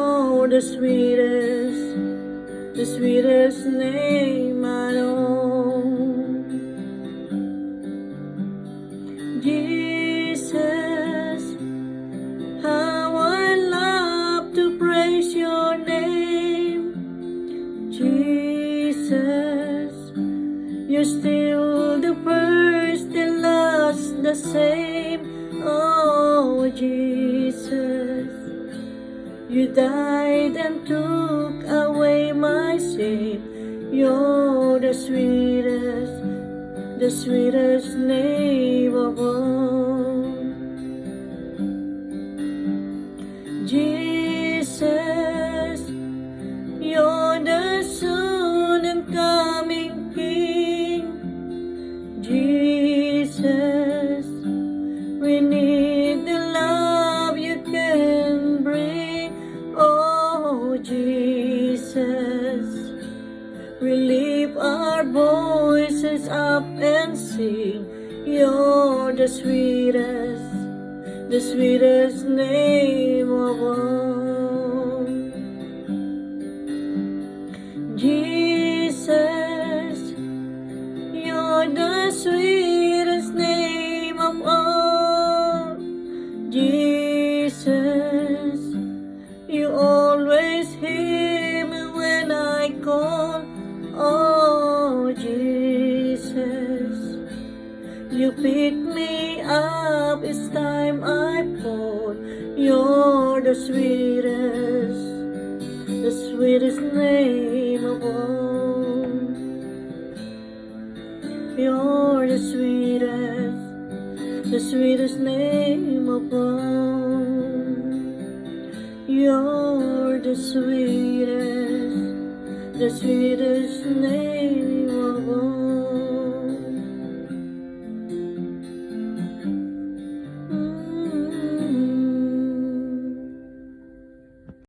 You're the sweetest name I know. Jesus, how I love to praise your name. Jesus, you're still the first, the last, the same. Oh, Jesus, you died and took away my shame. You're the sweetest name of all. Jesus, you're the soon and coming King. Jesus, we need the love you can bring. Oh, Jesus, we lift our voices up and sing. You're the sweetest name of all. Jesus, you're the sweetest name of all. Jesus, you always hear me when I call. Oh, Jesus, you pick me up each time I fall. You're the sweetest name of all. You're the sweetest name of all. You're the sweetest name of all.